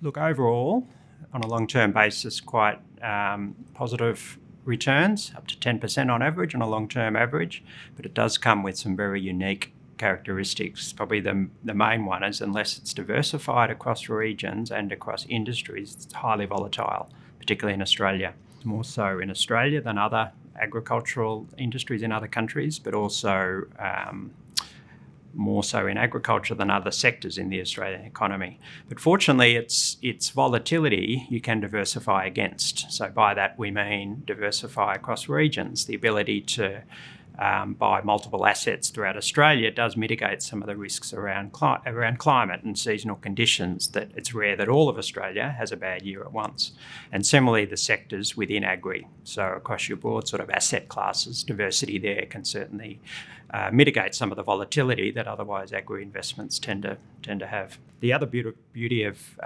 Look, overall, on a long-term basis, quite positive returns, up to 10% on average on a long-term average, but it does come with some very unique characteristics. Probably the main one is, unless it's diversified across regions and across industries, it's highly volatile, particularly in Australia. More so in Australia than other agricultural industries in other countries, but also more so in agriculture than other sectors in the Australian economy. But fortunately, it's volatility you can diversify against. So by that we mean diversify across regions. The ability to buy multiple assets throughout Australia does mitigate some of the risks around climate and seasonal conditions, that it's rare that all of Australia has a bad year at once. And similarly, the sectors within agri. So across your broad sort of asset classes, diversity there can certainly mitigate some of the volatility that otherwise agri investments tend to have. The other beauty of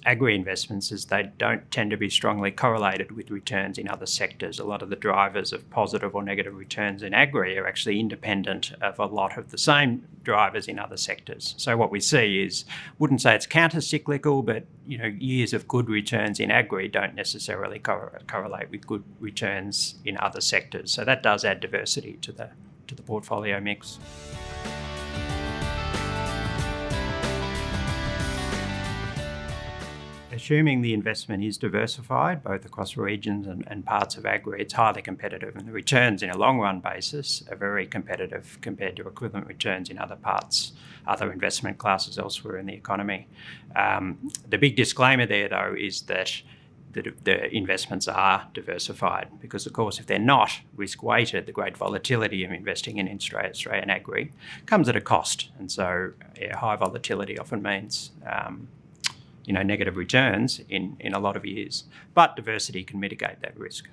agri investments is they don't tend to be strongly correlated with returns in other sectors. A lot of the drivers of positive or negative returns in agri are actually independent of a lot of the same drivers in other sectors. So what we see is, wouldn't say it's counter-cyclical, but years of good returns in agri don't necessarily correlate with good returns in other sectors. So that does add diversity to the portfolio mix. Assuming the investment is diversified, both across regions and parts of agri, it's highly competitive, and the returns in a long run basis are very competitive compared to equivalent returns in other investment classes elsewhere in the economy. The big disclaimer there, though, is that the investments are diversified, because of course if they're not risk weighted, the great volatility of investing in Australian agri comes at a cost, and so high volatility often means negative returns in a lot of years, but diversity can mitigate that risk.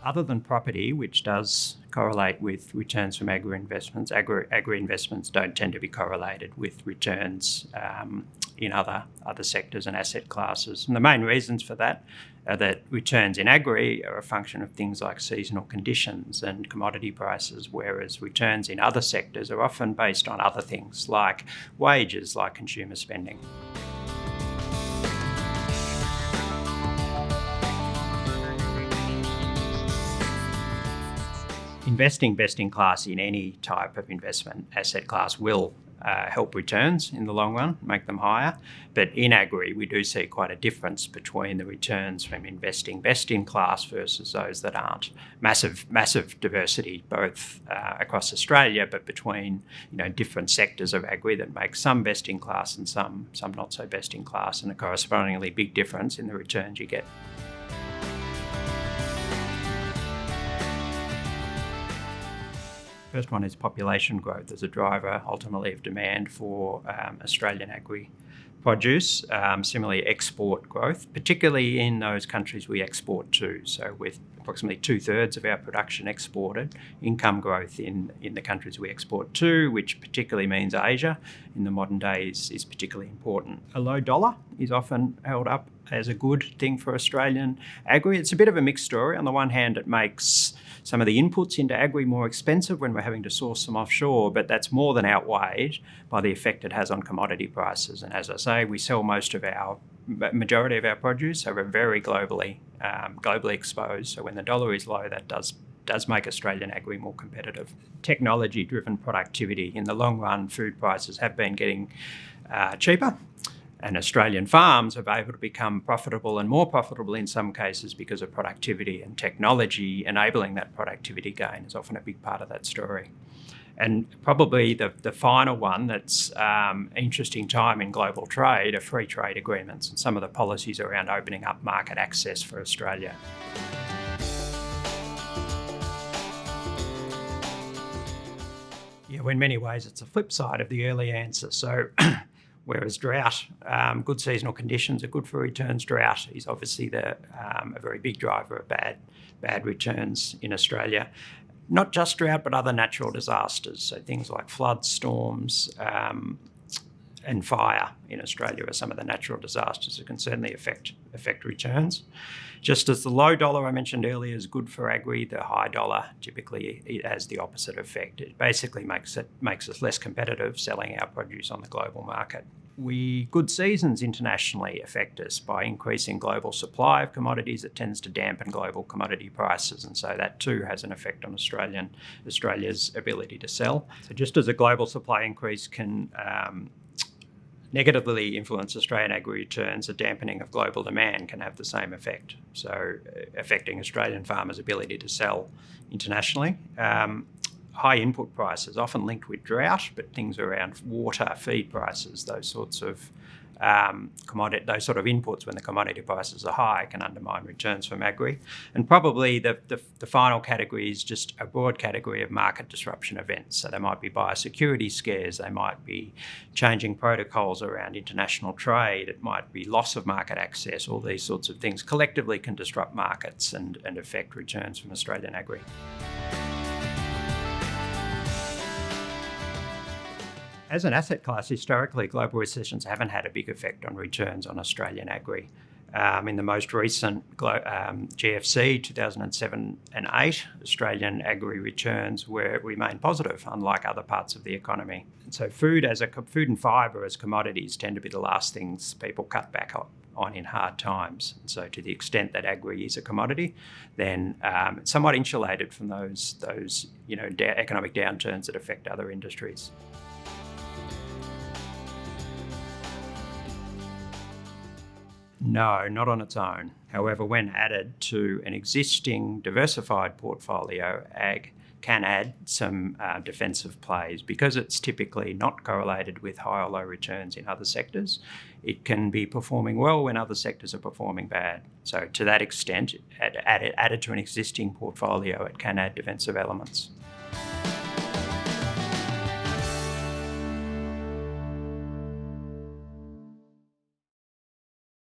Other than property, which does correlate with returns from agri investments, agri investments don't tend to be correlated with returns in other sectors and asset classes. And the main reasons for that are that returns in agri are a function of things like seasonal conditions and commodity prices, whereas returns in other sectors are often based on other things like wages, like consumer spending. Investing best in class in any type of investment asset class will help returns in the long run, make them higher. But in agri, we do see quite a difference between the returns from investing best in class versus those that aren't. Massive diversity, both across Australia, but between different sectors of agri that make some best in class and some not so best in class, and a correspondingly big difference in the returns you get. First one is population growth as a driver, ultimately, of demand for Australian agri produce. Similarly, export growth, particularly in those countries we export to. So with approximately 2/3 of our production exported, income growth in the countries we export to, which particularly means Asia in the modern days, is particularly important. A low dollar is often held up as a good thing for Australian agri. It's a bit of a mixed story. On the one hand, it makes some of the inputs into agri more expensive when we're having to source them offshore, but that's more than outweighed by the effect it has on commodity prices. And as I say, we sell majority of our produce, so we're very globally exposed. So when the dollar is low, that does make Australian agri more competitive. Technology-driven productivity. In the long run, food prices have been getting cheaper, and Australian farms have been able to become profitable, and more profitable in some cases, because of productivity, and technology enabling that productivity gain is often a big part of that story. And probably the final one that's interesting time in global trade are free trade agreements and some of the policies around opening up market access for Australia. Yeah, in many ways it's a flip side of the early answer. So whereas drought, good seasonal conditions are good for returns, drought is obviously a very big driver of bad returns in Australia. Not just drought, but other natural disasters. So things like floods, storms, and fire in Australia are some of the natural disasters that can certainly affect returns. Just as the low dollar I mentioned earlier is good for agri, the high dollar typically has the opposite effect. It basically makes us less competitive selling our produce on the global market. Good seasons internationally affect us by increasing global supply of commodities. It tends to dampen global commodity prices, and so that too has an effect on Australia's ability to sell. So just as a global supply increase can negatively influence Australian agri returns, a dampening of global demand can have the same effect, so affecting Australian farmers' ability to sell internationally. High input prices, often linked with drought, but things around water, feed prices, those sorts of inputs when the commodity prices are high can undermine returns from agri. And probably the final category is just a broad category of market disruption events. So there might be biosecurity scares, they might be changing protocols around international trade, it might be loss of market access. All these sorts of things collectively can disrupt markets and affect returns from Australian agri. As an asset class, historically, global recessions haven't had a big effect on returns on Australian agri. In the most recent GFC, 2007 and 8, Australian agri returns remain positive, unlike other parts of the economy. And so food and fibre as commodities tend to be the last things people cut back on in hard times. And so to the extent that agri is a commodity, then it's somewhat insulated from those economic downturns that affect other industries. No, not on its own. However, when added to an existing diversified portfolio, ag can add some defensive plays. Because it's typically not correlated with high or low returns in other sectors, it can be performing well when other sectors are performing bad. So to that extent, added to an existing portfolio, it can add defensive elements.